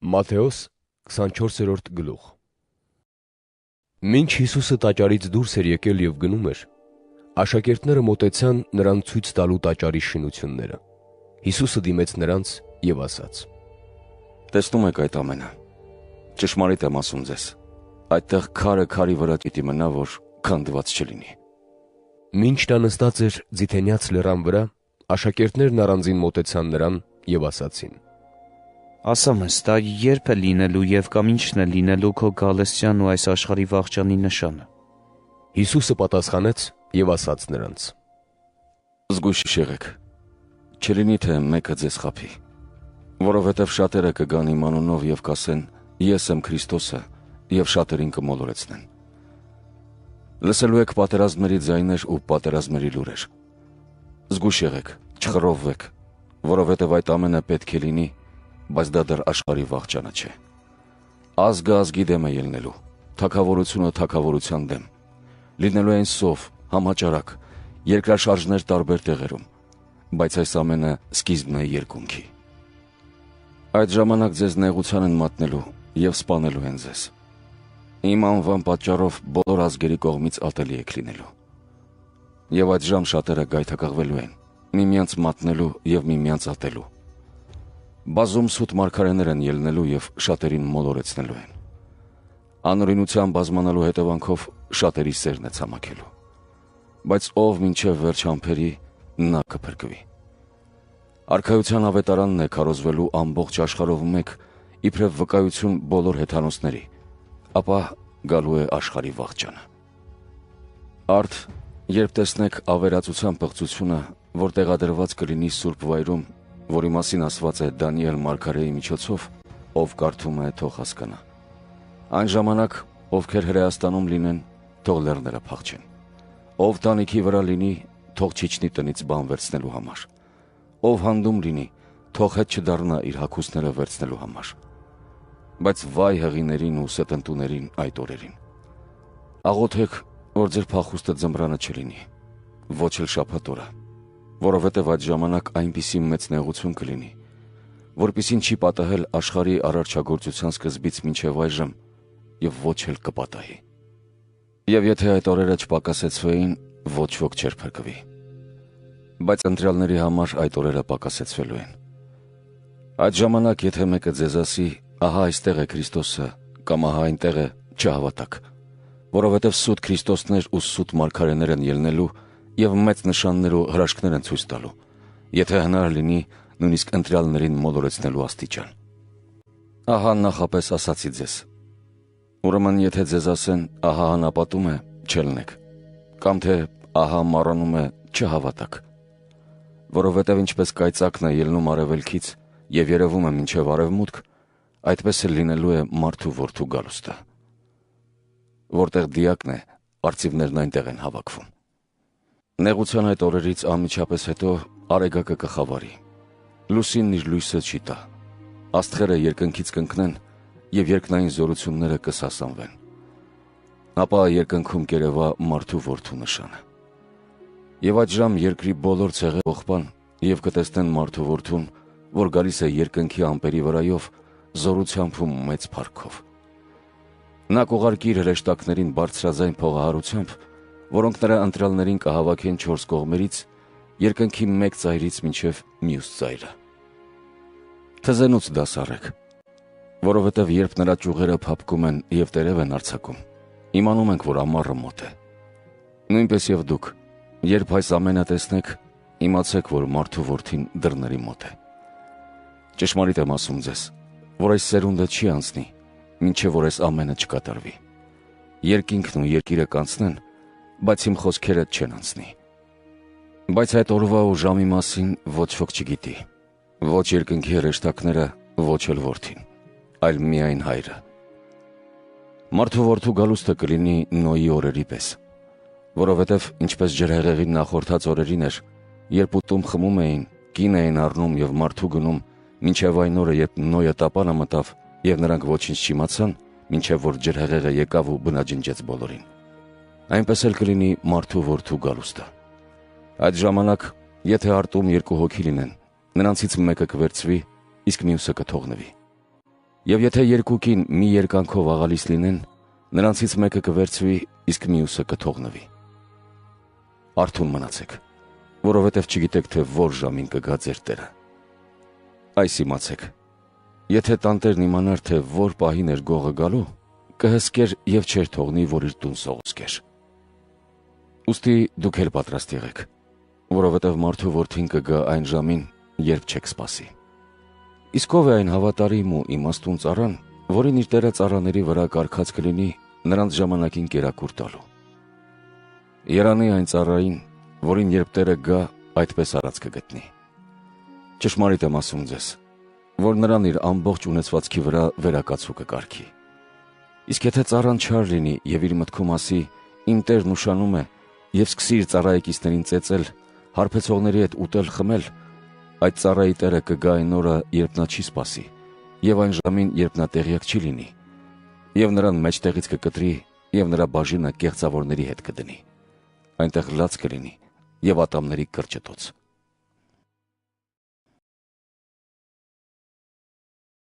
Մատթեոս 24-րդ գլուխ։ Մինչ Հիսուսը տաճարից դուրս էր եկել և գնում էր, աշակերտները մոտեցան նրան ցույց տալու տաճարի շինությունները։ Հիսուսը դիմեց նրանց և ասաց. Տեսնում եք այդ ամենը։ Ճշմարիտ եմ ասում ձեզ, այդտեղ քարը քարի վրա պիտի մնա, որ քանդված չլինի։ Մինչ նա նստած էր Ձիթենյաց լեռան վրա, աշակերտներն առանձին մոտեցան նրան և ասացին. Ասա մեզ, դա ե՞րբ է լինելու և կամ ի՞նչն է լինելու քո գալստյան ու այս աշխարհի վախճանի նշանը։ Հիսուսը պատասխանեց և ասաց նրանց. Զգույշ եղեք, չլինի թե մեկը ձեզ խաբի, որովհետև շատերը կգան իմ անունով և կասեն. Ես եմ Քրիստոսը, և շատերին կմոլորեցնեն։ Լսելու եք պատերազմների ձայներ ու պատերազմների լուրեր։ Զգույշ եղեք, չխռովվեք, որովհետև այդ ամենը պետք է լինի, բայց դա դեռ աշխարհի վախճանը չէ։ Ազգը ազգի դեմ է ելնելու, թագավորությունը թագավորության դեմ։ Լինելու են սով, համաճարակ, երկրաշարժներ տարբեր տեղերում, բայց այս ամենը սկիզբն է երկունքի։ Այդ ժամանակ ձեզ նեղության են մատնելու և սպանելու են ձեզ։ Իմ անվան պատճառով բոլոր ազգերի կողմից ատելի եք լինելու։ Եվ այդ ժամ շատերը գայթակղվելու են, միմյանց մատնելու և միմյանց ատելու։ Բազում սուտ մարգարեներ են ելնելու և շատերին մոլորեցնելու են։ Անօրինության բազմանալու հետևանքով շատերի սերն է ցամաքելու։ Բայց ով մինչև վերջ համբերի, նա կփրկվի։ Արքայության ավետարանն է քարոզվելու ամբողջ աշխարհով մեկ, իբրև վկայություն բոլոր հեթանոսների, ապա գալու է աշխարհի վախճանը։ Արդ, երբ տեսնեք ավերածության պղծությունը, որ տեղադրված կլինի սուրբ վայրում, որի մասին ասված է Դանիել մարգարեի միջոցով, ով կարդում է, թող հասկանա։ Այն ժամանակ, ովքեր Հրեաստանում լինեն, թող լեռները փախչեն։ Ով տանիքի վրա լինի, թող չիջնի տնից բան վերցնելու համար։ Ով հանդում լինի, թող հետ չդառնա իր հագուստները վերցնելու համար։ Բայց վայ հղիներին ու սետնտուներին այդ օրերին։ Աղոթեք, որ ձեր փախուստը ձմռանը չլինի, ոչ էլ շաբաթ օրը, որովհետև այդ ժամանակ այնպիսի մեծ նեղություն կլինի, որպիսին չի պատահել աշխարհի արարչագործության սկզբից մինչև այժմ և ոչ էլ կպատահի։ Եվ եթե այդ օրերը չպակասեցվեին, ոչ ոք չէր փրկվի։ Բայց ընտրյալների համար այդ օրերը պակասեցվելու են։ Այդ ժամանակ, եթե մեկը ձեզ ասի, ահա այստեղ է Քրիստոսը, կամ ահա այնտեղ է, չհավատաք, որովհետև սուտ Քրիստոսներ ու սուտ մարգարեներ են ելնելու և մեծ նշաններ ու հրաշքներ են ցույց տալու, եթե հնար լինի, նույնիսկ ընտրյալներին մոլորեցնելու աստիճան։ Ահա նախապես ասացի ձեզ։ Ուրեմն եթե ձեզ ասեն, ահա անապատում է, չելնեք, կամ թե ահա մառանում է, չհավատաք, որովհետև ինչպես կայծակն է ելնում արևելքից և երևում է մինչև արևմուտք, այդպես էլ լինելու է մարդու որդու գալուստը։ Որտեղ դիակն է, արծիվներն այնտեղ են հավաքվում։ Նեղության այդ օրերից անմիջապես հետո արեգակը կխավարի, լուսինն իր լույսը չի տա, աստղերը երկնքից կընկնեն և երկնային զորությունները կսասանվեն։ Ապա երկնքում կերևա մարդու որդու նշանը։ Եվ այդ ժամ երկրի բոլոր ցեղերը կողպան և կտեսնեն մարդու որդուն, որ գալիս է երկնքի ամպերի վրայով, զորությամբ ու մեծ փառքով։ Նա կուղարկի իր հրեշտակներին բարձրաձայն փողահարությամբ, որոնք նրա ընտրյալներին կհավաքեն 4 կողմերից, երկնքի մեկ ծայրից մինչև մյուս ծայրը։ Թզենուց դասառեք, որովհետև երբ նրա ճյուղերը փափկում են և տերև են արձակում, իմանում ենք, որ ամառը մոտ է։ Նույնպես և դուք, երբ այս ամենը տեսնեք, իմացեք, որ մարդու որդին դռների մոտ է։ Ճշմարիտ եմ ասում ձեզ, որ այս սերունդը չի անցնի, մինչև որ այս ամենը չկատարվի։ Երկինքն ու երկիրը կանցնեն, բայց իմ խոսքերը չեն անցնի։ Բայց այդ օրվա ու ժամի մասին ոչ ոք չգիտի, ոչ երկնքի հրեշտակները, ոչ էլ որդին, այլ միայն Հայրը։ Մարդու որդու գալուստը կլինի Նոյի օրերի պես, որովհետև ինչպես ջրհեղեղի նախորդած օրերին էր, երբ ուտում խմում էին, կին էին առնում և մարդու գնում, մինչև այն օրը, երբ Նոյը տապանը մտավ և նրանք ոչինչ չիմացան, մինչև որ ջրհեղեղը եկավ ու բնաջնջեց բոլորին։ Այնպես էլ կլինի մարդու որդու գալուստը։ Այդ ժամանակ, եթե արտում 2 հոգի լինեն, նրանցից մեկը կվերցվի, իսկ մյուսը կթողնվի։ Եվ եթե երկուքին մի երկանքով աղալիս լինեն, նրանցից մեկը կվերցվի, իսկ մյուսը կթողնվի։ Արթուն մնացեք, որովհետև չգիտեք, թե որ ժամին կգա ձեր Տերը։ Այս իմացեք. եթե տանտերն իմանար, թե որ պահին էր գողը գալու, կհսկեր և չէր թողնի, որ իր տուն սողոսկեր։ Ուստի դուք էլ պատրաստ եղեք, որովհետև մարդու որդին կգա այն ժամին, երբ չեք սպասի։ Իսկ ով է այն հավատարիմ ու իմաստուն ծառան, որին իր տերը ծառաների վրա կարգած կլինի նրանց ժամանակին կերակուր տալու։ Երանի այն ծառային, որին երբ տերը գա, այդպես արած կգտնի։ Ճշմարիտ եմ ասում ձեզ, որ նրան իր ամբողջ ունեցվածքի վրա վերակացու կկարգի։ Իսկ եթե ծառան չար լինի և իր մտքում ասի, իմ տերն ուշանում է, և սկսի իր ծառայեկիցներին ծեծել, հարբեցողների հետ ուտել խմել, այդ ծառայի տերը կգա այն օրը, երբ նա չի սպասի, և այն ժամին, երբ նա տեղյակ չի լինի, և նրան մեջտեղից կկտրի, և նրա բաժինը կեղծավորների հետ կդնի։ Այնտեղ լաց կլինի և ատամների կրճտոց։